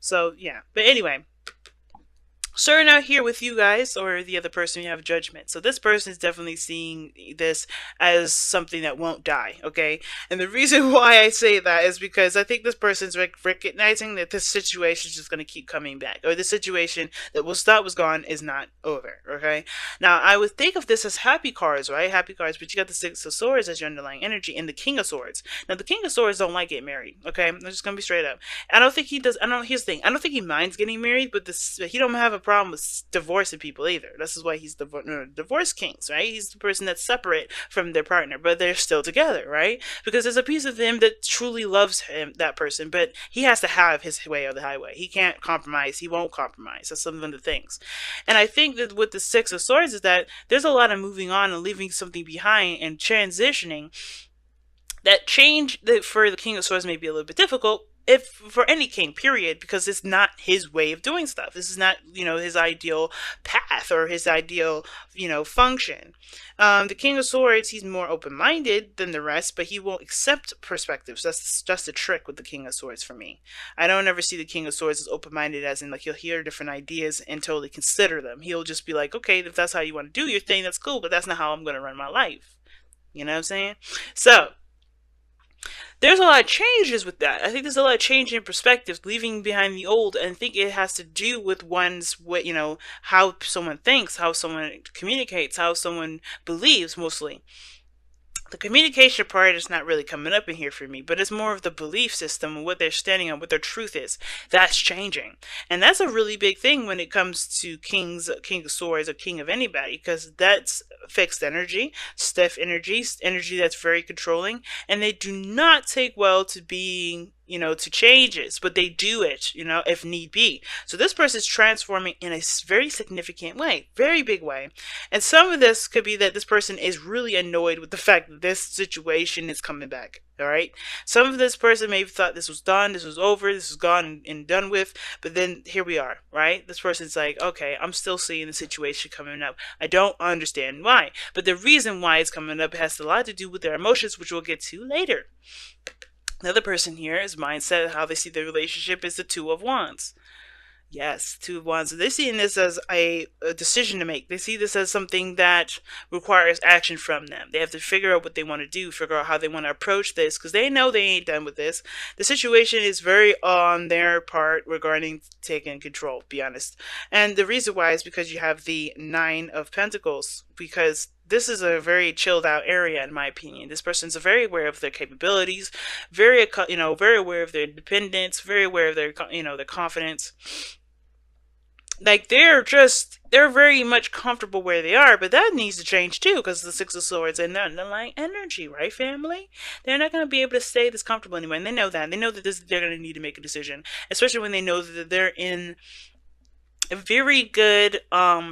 So yeah, but anyway, starting out here with you guys or the other person, you have judgment. So this person is definitely seeing this as something that won't die, okay? And the reason why I say that is because I think this person's recognizing that this situation is just going to keep coming back, or the situation that was thought was gone is not over, okay? Now I would think of this as happy cards, right? Happy cards, but you got the Six of Swords as your underlying energy and the King of Swords. Now the King of Swords don't like getting married, okay? I'm just gonna be straight up. I don't think he does. I don't. Here's the thing. I don't think he minds getting married, but this he don't have a problem with divorcing people either. This is why he's divorce kings, right? He's the person that's separate from their partner, but they're still together, right? Because there's a piece of him that truly loves him, that person, but he has to have his way or the highway. He can't compromise. He won't compromise. That's some of the things. And I think that with the Six of Swords is that there's a lot of moving on and leaving something behind and transitioning. That change that for the King of Swords may be a little bit difficult, if for any king, period, because it's not his way of doing stuff. This is not, his ideal path or his ideal, function. The King of Swords, he's more open-minded than the rest, but he won't accept perspectives. That's just a trick with the King of Swords for me. I don't ever see the King of Swords as open-minded, as in like he'll hear different ideas and totally consider them. He'll just be like, okay, if that's how you want to do your thing, that's cool, but that's not how I'm going to run my life. You know what I'm saying? So there's a lot of changes with that. I think there's a lot of change in perspectives, leaving behind the old, and I think it has to do with one's, how someone thinks, how someone communicates, how someone believes, mostly. The communication part is not really coming up in here for me, but it's more of the belief system and what they're standing on, what their truth is. That's changing. And that's a really big thing when it comes to King of Swords, or king of anybody, because that's fixed energy, stiff energy, energy that's very controlling, and they do not take well to being, to changes, but they do it, if need be. So this person is transforming in a very significant way, very big way. And some of this could be that this person is really annoyed with the fact that this situation is coming back. All right. Some of this person maybe thought this was done, this was over, this was gone and done with, but then here we are, right? This person's like, okay, I'm still seeing the situation coming up. I don't understand why, but the reason why it's coming up has a lot to do with their emotions, which we'll get to later. Another person here is mindset, how they see the relationship is the Two of Wands. Yes, Two of Wands. They're seeing this as a decision to make. They see this as something that requires action from them. They have to figure out what they want to do, figure out how they want to approach this, because they know they ain't done with this. The situation is very on their part regarding taking control, to be honest. And the reason why is because you have the Nine of Pentacles, because this is a very chilled out area, in my opinion. This person's very aware of their capabilities, very aware of their independence, very aware of their their confidence. Like they're very much comfortable where they are, but that needs to change too, because the Six of Swords and the underlying energy, right, family? They're not going to be able to stay this comfortable anymore, and they know that. They know that they're going to need to make a decision, especially when they know that they're in a very good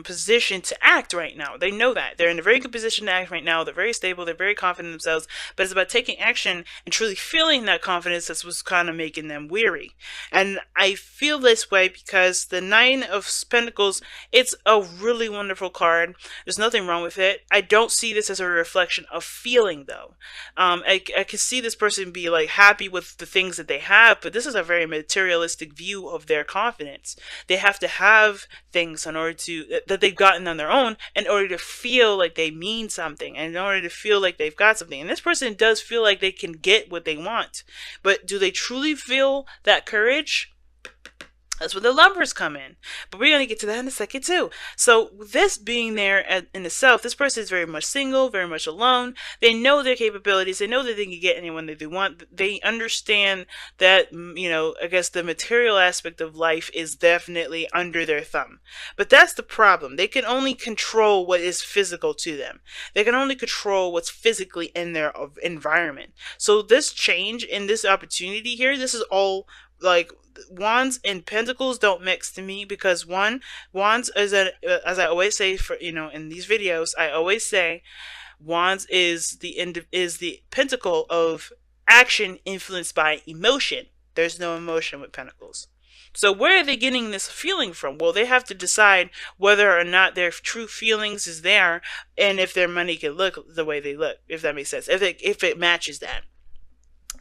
position to act right now. They know that. They're in a very good position to act right now. They're very stable. They're very confident in themselves. But it's about taking action and truly feeling that confidence that's what's kind of making them weary. And I feel this way because the Nine of Pentacles, it's a really wonderful card. There's nothing wrong with it. I don't see this as a reflection of feeling, though. I can see this person be like happy with the things that they have, but this is a very materialistic view of their confidence. They have to have things in order to that they've gotten on their own in order to feel like they mean something, and in order to feel like they've got something. And this person does feel like they can get what they want, but do they truly feel that courage? That's where the Lovers come in. But we're going to get to that in a second too. So this being there in itself, this person is very much single, very much alone. They know their capabilities. They know that they can get anyone that they want. They understand that, I guess the material aspect of life is definitely under their thumb. But that's the problem. They can only control what is physical to them. They can only control what's physically in their environment. So this change in this opportunity here, this is all like Wands and Pentacles don't mix to me, because Wands is as I always say in these videos, I always say Wands is the pentacle of action influenced by emotion. There's no emotion with Pentacles. So where are they getting this feeling from? Well, they have to decide whether or not their true feelings is there, and if their money can look the way they look, if that makes sense, if it matches that.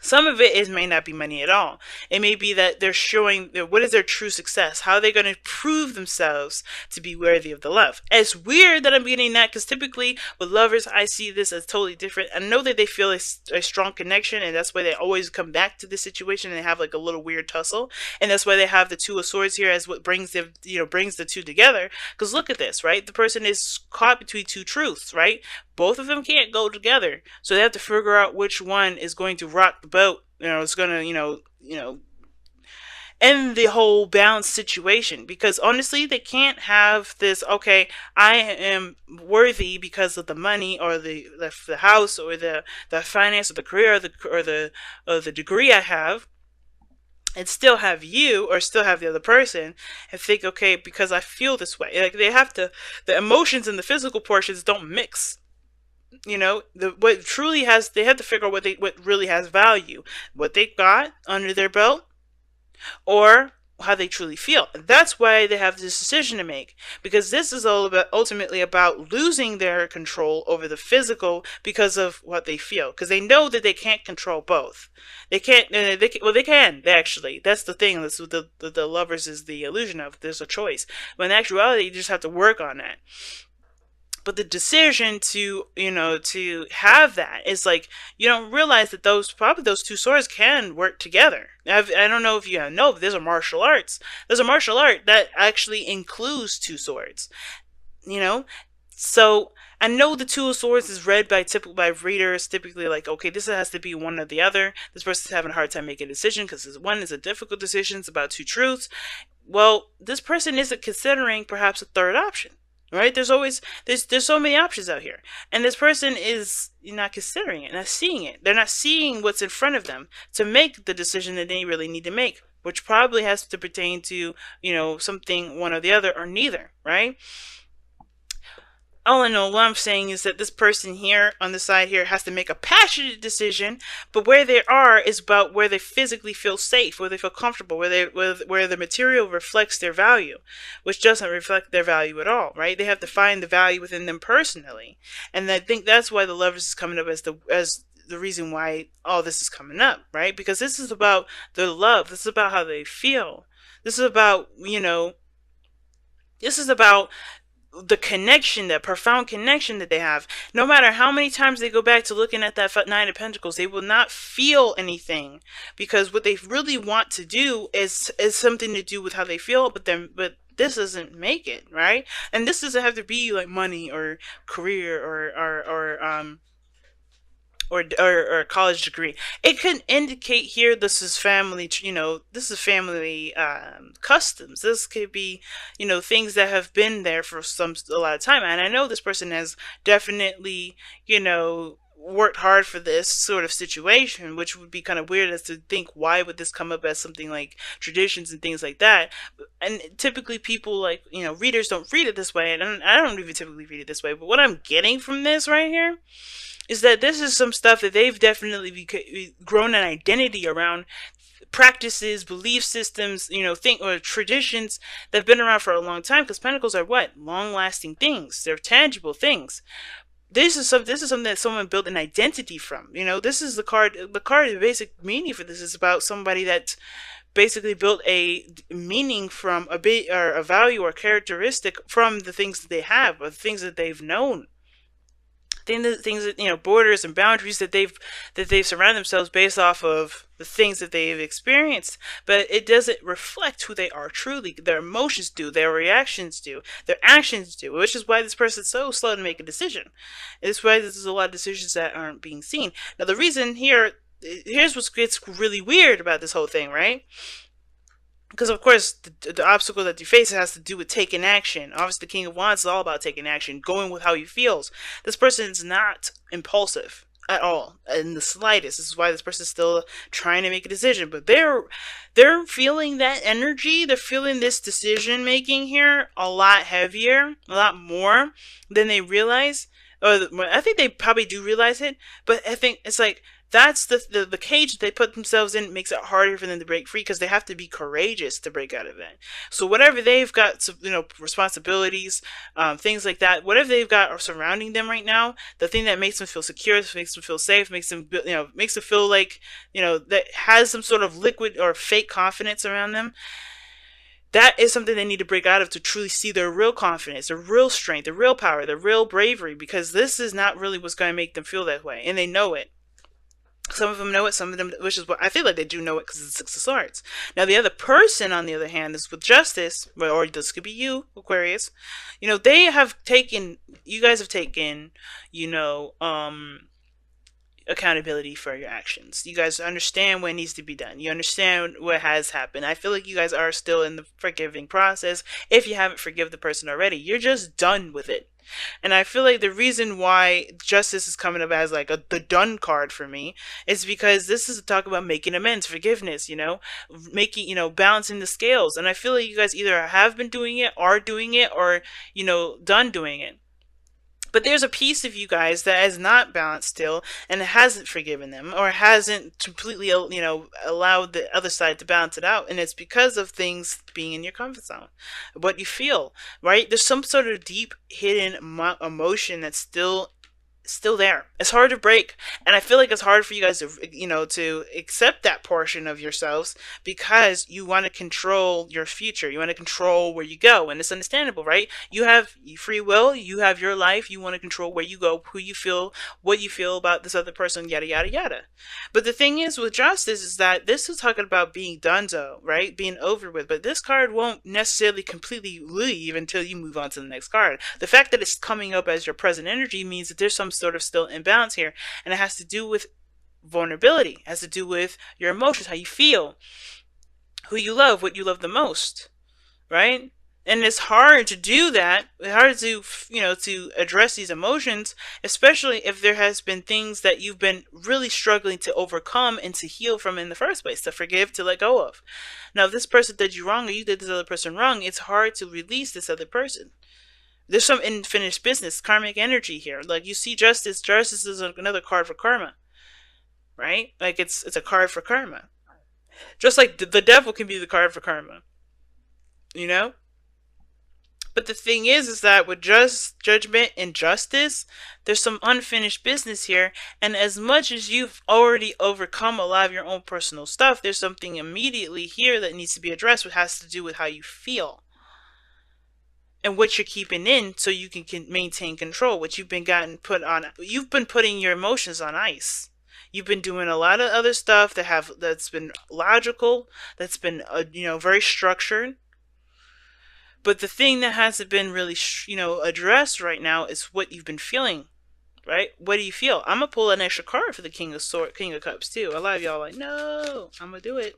Some of it is may not be money at all. It may be that they're showing what is their true success. How are they going to prove themselves to be worthy of the love? It's weird that I'm getting that, because typically with lovers, I see this as totally different. I know that they feel a strong connection, and that's why they always come back to this situation and they have like a little weird tussle. And that's why they have the Two of Swords here as what brings them, brings the two together. Because look at this, right? The person is caught between two truths, right? Both of them can't go together, so they have to figure out which one is going to rock the boat. It's gonna, end the whole balanced situation. Because honestly, they can't have this. Okay, I am worthy because of the money, or the house, or the finance, or the career, or the degree I have, and still have you, or still have the other person, and think, okay, because I feel this way. Like, they have to, the emotions and the physical portions don't mix. What truly has, they have to figure out what really has value, what they got under their belt, or how they truly feel. And that's why they have this decision to make, because this is all about, ultimately about losing their control over the physical because of what they feel, because they know that they can't control both. They can't. They can. Actually, that's the thing. That's what the lovers is the illusion of. There's a choice, but in actuality, you just have to work on that. But the decision to have that is like, you don't realize that those two swords can work together. I don't know if you know, but there's a martial arts. There's a martial art that actually includes two swords. You know, so I know the Two of Swords is read by readers typically like, okay, this has to be one or the other. This person's having a hard time making a decision because one is a difficult decision. It's about two truths. Well, this person isn't considering perhaps a third option. Right? There's so many options out here, and this person is not considering it, not seeing it. They're not seeing what's in front of them to make the decision that they really need to make, which probably has to pertain to something one or the other, or neither. Right? All in all, what I'm saying is that this person here on the side here has to make a passionate decision, but where they are is about where they physically feel safe, where they feel comfortable, where the material reflects their value, which doesn't reflect their value at all, right? They have to find the value within them personally, and I think that's why the Lovers is coming up as the reason why all this is coming up, right? Because this is about their love. This is about how they feel. This is about this is about the connection, that profound connection that they have. No matter how many times they go back to looking at that Nine of Pentacles, they will not feel anything, because what they really want to do is something to do with how they feel, but this doesn't make it, right? And this doesn't have to be like money or career or a college degree. It can indicate here this is family, this is family customs. This could be, things that have been there for a lot of time. And I know this person has definitely, worked hard for this sort of situation, which would be kind of weird as to think, why would this come up as something like traditions and things like that? And typically people like, readers don't read it this way, and I don't even typically read it this way. But what I'm getting from this right here is that this is some stuff that they've definitely grown an identity around, practices, belief systems, or traditions that have been around for a long time. Because pentacles are what? Long-lasting things. They're tangible things. This is something that someone built an identity from. This is the card. The card, the basic meaning for this is about somebody that basically built a meaning from a value or characteristic from the things that they have, or the things that they've known. Things that borders and boundaries that they've surrounded themselves based off of the things that they've experienced. But it doesn't reflect who they are truly. Their emotions do, their reactions do, their actions do, which is why this person's so slow to make a decision. It's why there's a lot of decisions that aren't being seen. Now the reason here's what gets really weird about this whole thing, right? Because, of course, the obstacle that you face has to do with taking action. Obviously, the King of Wands is all about taking action, going with how he feels. This person is not impulsive at all, in the slightest. This is why this person is still trying to make a decision. But they're feeling that energy. They're feeling this decision making here a lot heavier, a lot more than they realize. Or I think they probably do realize it. But I think it's like that's the cage that they put themselves in, makes it harder for them to break free, because they have to be courageous to break out of that. So whatever they've got, responsibilities, things like that, whatever they've got surrounding them right now, the thing that makes them feel secure, makes them feel safe, makes them, makes them feel like, that has some sort of liquid or fake confidence around them, that is something they need to break out of to truly see their real confidence, their real strength, their real power, their real bravery, because this is not really what's going to make them feel that way. And they know it. Some of them know it, some of them, which is what I feel like they do know it because it's the Six of Swords. Now, the other person, on the other hand, is with Justice, or this could be you, Aquarius. They have taken, you guys have taken, accountability for your actions. You guys understand what needs to be done. You understand what has happened. I feel like you guys are still in the forgiving process. If you haven't forgiven the person already, you're just done with it. And I feel like the reason why Justice is coming up as like the done card for me is because this is a talk about making amends, forgiveness, making, balancing the scales. And I feel like you guys either have been doing it, are doing it, or, done doing it. But there's a piece of you guys that is not balanced still, and hasn't forgiven them, or hasn't completely, allowed the other side to balance it out. And it's because of things being in your comfort zone, what you feel, right? There's some sort of deep hidden emotion that's still there. It's hard to break, and I feel like it's hard for you guys to, to accept that portion of yourselves, because you want to control your future, you want to control where you go, and it's understandable, right? You have free will, you have your life, you want to control where you go, who you feel, what you feel about this other person, yada yada yada. But the thing is with Justice is that this is talking about being donezo, right? Being over with. But this card won't necessarily completely leave until you move on to the next card. The fact that it's coming up as your present energy means that there's some sort of still imbalance here, and it has to do with vulnerability. It has to do with your emotions, how you feel, who you love, what you love the most, right? And it's hard to do that. It's hard to, to address these emotions, especially if there has been things that you've been really struggling to overcome and to heal from in the first place, to forgive, to let go of. Now, if this person did you wrong, or you did this other person wrong, it's hard to release this other person. There's some unfinished business, karmic energy here. Like, you see Justice. Justice is another card for karma, right? Like, it's a card for karma. Just like the devil can be the card for karma, But the thing is that with judgment and justice, there's some unfinished business here. And as much as you've already overcome a lot of your own personal stuff, there's something immediately here that needs to be addressed, which has to do with how you feel. And what you're keeping in, so you can maintain control. What you've been you've been putting your emotions on ice. You've been doing a lot of other stuff that's been logical, that's been very structured. But the thing that hasn't been really addressed right now is what you've been feeling, right? What do you feel? I'm gonna pull an extra card for the King of Cups too. A lot of y'all are like, no, I'm gonna do it.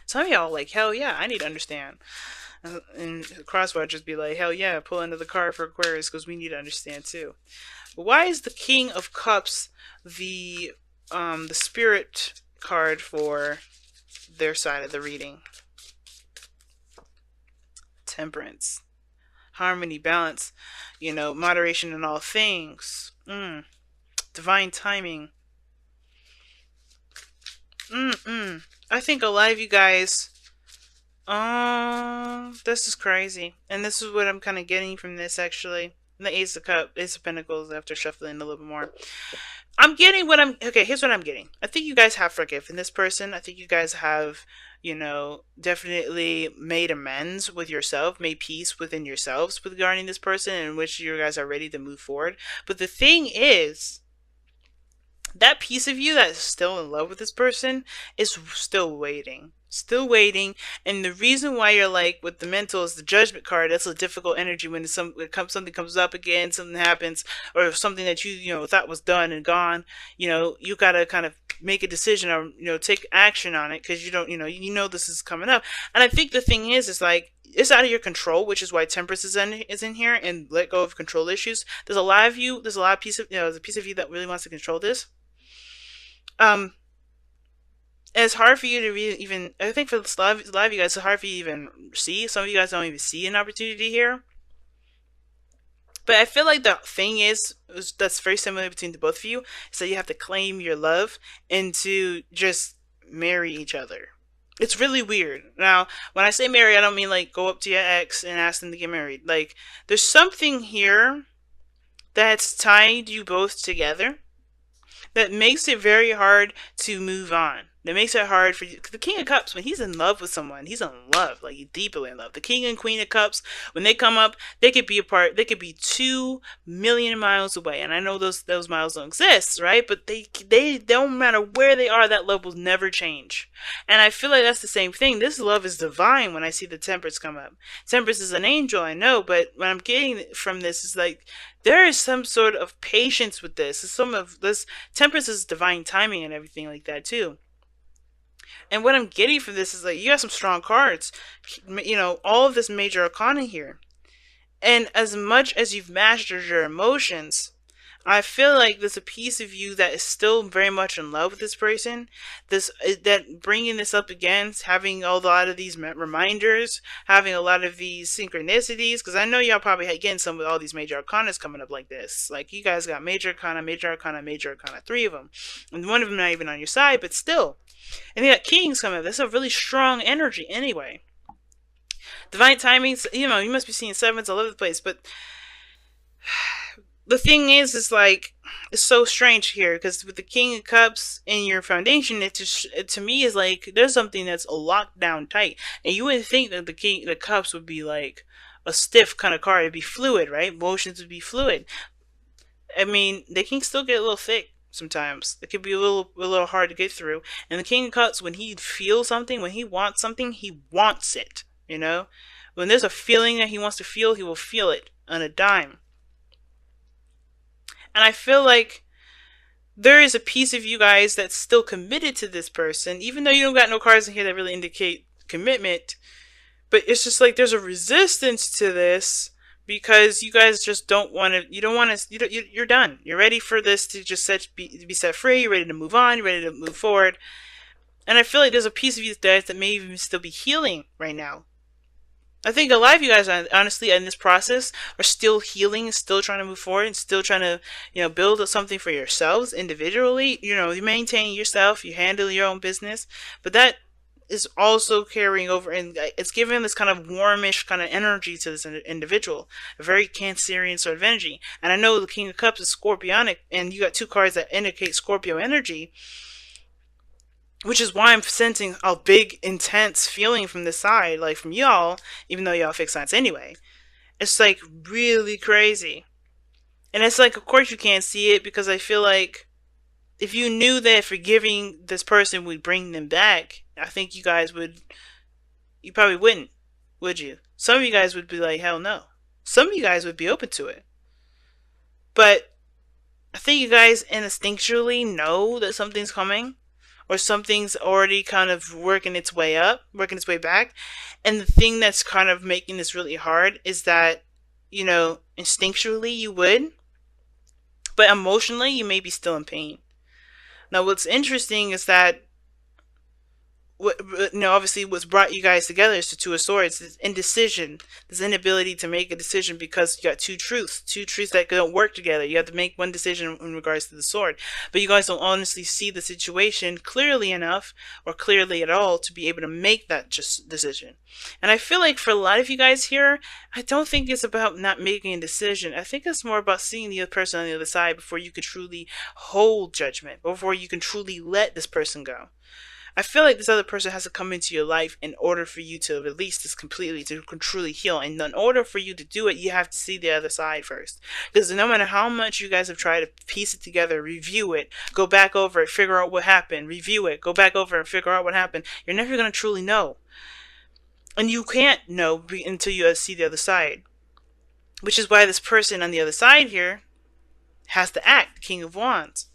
Some of y'all are like, hell yeah, I need to understand. And crosswatchers be like, hell yeah, pull another card for Aquarius, because we need to understand too. But why is the King of Cups the spirit card for their side of the reading? Temperance, harmony, balance, moderation in all things, divine timing. I think a lot of you guys, this is crazy. And this is what I'm kind of getting from this, actually. The Ace of Pentacles, after shuffling a little bit more. Here's what I'm getting. I think you guys have forgiven this person. I think you guys have, definitely made amends with yourself, made peace within yourselves regarding this person, in which you guys are ready to move forward. But the thing is, that piece of you that is still in love with this person is still waiting. And the reason why you're like, with the mental, is the Judgment card. That's a difficult energy when something comes up again, something happens, or something that you thought was done and gone. You gotta kind of make a decision, or take action on it, because this is coming up. And I think the thing is like, it's out of your control, which is why Temperance is in here, and let go of control issues. There's a lot of you. There's a piece of you that really wants to control this. It's hard for you to even, I think for a lot of you guys, it's hard for you to even see. Some of you guys don't even see an opportunity here. But I feel like the thing is that's very similar between the both of you is that you have to claim your love and to just marry each other. It's really weird. Now, when I say marry, I don't mean like go up to your ex and ask them to get married. Like, there's something here that's tied you both together that makes it very hard to move on. That makes it hard for you. Cause the King of Cups, when he's in love with someone, he's in love, like he's deeply in love. The King and Queen of Cups, when they come up, they could be apart. They could be 2 million miles away, and I know those miles don't exist, right? But they don't matter where they are. That love will never change. And I feel like that's the same thing. This love is divine. When I see the Temperance come up, Temperance is an angel, I know, but what I'm getting from this is like there is some sort of patience with this. Some of this Temperance is divine timing and everything like that too. And what I'm getting from this is like you got some strong cards, all of this major arcana here. And as much as you've mastered your emotions, I feel like there's a piece of you that is still very much in love with this person. That bringing this up again, having a lot of these reminders, having a lot of these synchronicities, because I know y'all probably getting some with all these major arcanas coming up like this. Like you guys got major arcana, major arcana, major arcana, three of them, and one of them not even on your side, but still. And you got kings coming up. That's a really strong energy anyway. Divine timings, you must be seeing sevens all over the place, but the thing is like it's so strange here because with the King of Cups in your foundation, to me is like there's something that's locked down tight, and you wouldn't think that the King of Cups would be like a stiff kind of card. It'd be fluid, right? Emotions would be fluid. I mean, they can still get a little thick sometimes. It could be a little hard to get through. And the King of Cups, when he feels something, when he wants something, he wants it. When there's a feeling that he wants to feel, he will feel it on a dime. And I feel like there is a piece of you guys that's still committed to this person, even though you don't got no cards in here that really indicate commitment. But it's just like there's a resistance to this because you guys just don't want to. You don't want to. You're done. You're ready for this to just be set free. You're ready to move on. You're ready to move forward. And I feel like there's a piece of you guys that may even still be healing right now. I think a lot of you guys, honestly, in this process, are still healing, still trying to move forward, and still trying to, build something for yourselves individually. You maintain yourself, you handle your own business, but that is also carrying over, and it's giving this kind of warmish kind of energy to this individual, a very Cancerian sort of energy. And I know the King of Cups is Scorpionic, and you got two cards that indicate Scorpio energy, which is why I'm sensing a big, intense feeling from this side, like from y'all, even though y'all fixed signs anyway. It's like really crazy. And it's like, of course you can't see it because I feel like if you knew that forgiving this person would bring them back, I think you probably wouldn't, would you? Some of you guys would be like, hell no. Some of you guys would be open to it. But I think you guys instinctually know that something's coming. Or something's already kind of working its way back. And the thing that's kind of making this really hard is that, instinctually you would, but emotionally you may be still in pain. Now, what's interesting is that obviously what's brought you guys together is the Two of Swords, this indecision, this inability to make a decision because you got two truths that don't work together. You have to make one decision in regards to the sword, but you guys don't honestly see the situation clearly enough or clearly at all to be able to make that just decision. And I feel like for a lot of you guys here, I don't think it's about not making a decision. I think it's more about seeing the other person on the other side before you can truly hold judgment, before you can truly let this person go. I feel like this other person has to come into your life in order for you to release this completely, to truly heal. And in order for you to do it, you have to see the other side first. Because no matter how much you guys have tried to piece it together, review it, go back over it, figure out what happened, review it, go back over and figure out what happened, you're never going to truly know. And you can't know until you see the other side. Which is why this person on the other side here has to act, the King of Wands.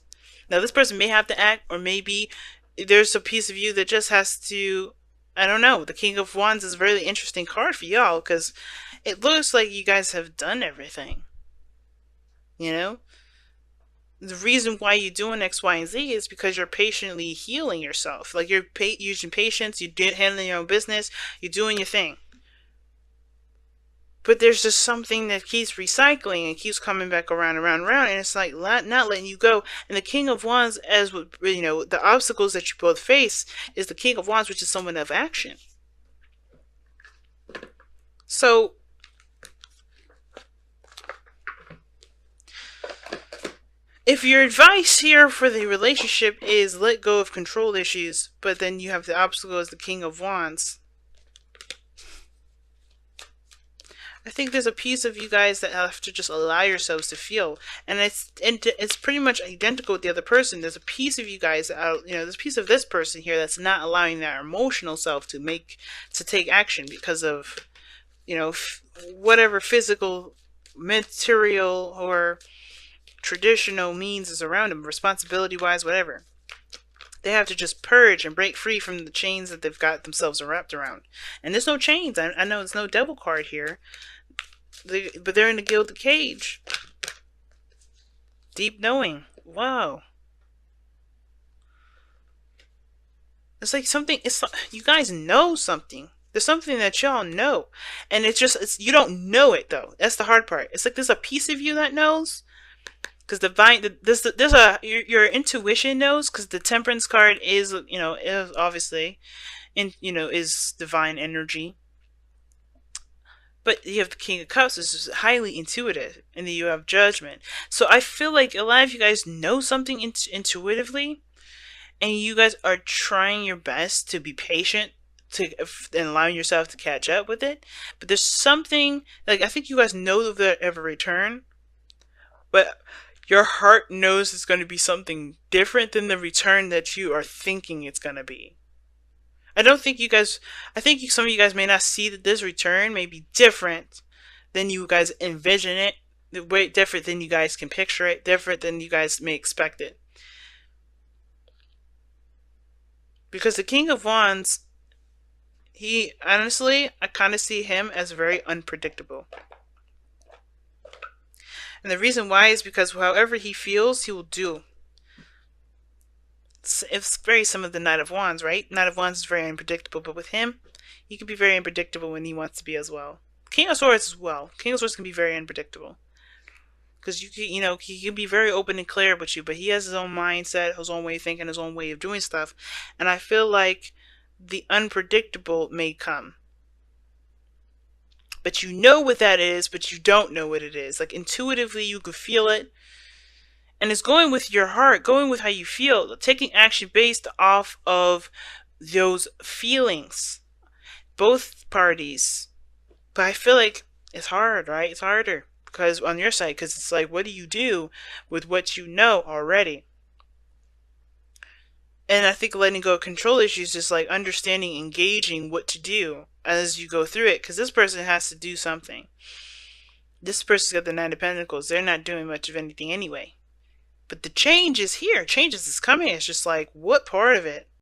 Now, this person may have to act, or maybe there's a piece of you that just has to, I don't know. The King of Wands is a really interesting card for y'all because it looks like you guys have done everything. The reason why you're doing X, Y, and Z is because you're patiently healing yourself. Like you're using patience, you're handling your own business, you're doing your thing. but there's just something that keeps recycling and keeps coming back around, around, around, and it's like not letting you go. And the King of Wands, as with, you know, the obstacles that you both face, is the King of Wands, which is someone of action. So if your advice here for the relationship is let go of control issues, but then you have the obstacle as the King of Wands, I think there's a piece of you guys that have to just allow yourselves to feel, and it's pretty much identical with the other person. There's a piece of you guys that are, you know, there's a piece of this person here that's not allowing their emotional self to take action because of, you know, whatever physical, material, or traditional means is around them, responsibility wise, whatever. They have to just purge and break free from the chains that they've got themselves wrapped around. And there's no chains. I know there's no devil card here. But they're in the gilded cage. Deep knowing. Wow. It's like something, it's like, you guys know something. There's something that y'all know. And you don't know it though. That's the hard part. It's like there's a piece of you that knows. Because your intuition knows, because the Temperance card is, you know, is obviously, is divine energy. But you have the King of Cups, which is highly intuitive, and then you have Judgment. So I feel like a lot of you guys know something intuitively, and you guys are trying your best to be patient and allowing yourself to catch up with it. But there's something, like, I think you guys know that they'll ever return, but your heart knows it's going to be something different than the return that you are thinking it's going to be. I think some of you guys may not see that this return may be different than you guys envision it, the way different than you guys can picture it, different than you guys may expect it. Because the King of Wands, he, honestly, I kind of see him as very unpredictable. And the reason why is because however he feels, he will do. It's very similar to the Knight of Wands, right? Knight of Wands is very unpredictable, but with him, he can be very unpredictable when he wants to be as well. King of Swords as well. King of Swords can be very unpredictable. Because he can be very open and clear with you, but he has his own mindset, his own way of thinking, his own way of doing stuff. And I feel like the unpredictable may come. But you know what that is, but you don't know what it is. Like, intuitively, you could feel it. And it's going with your heart, going with how you feel, taking action based off of those feelings. Both parties. But I feel like it's hard, right? It's harder because on your side, because it's like, what do you do with what you know already? And I think letting go of control issues is just like understanding, engaging what to do as you go through it, because this person has to do something. This person's got the Nine of Pentacles. They're not doing much of anything anyway. But the change is here. Changes is coming. It's just like, what part of it?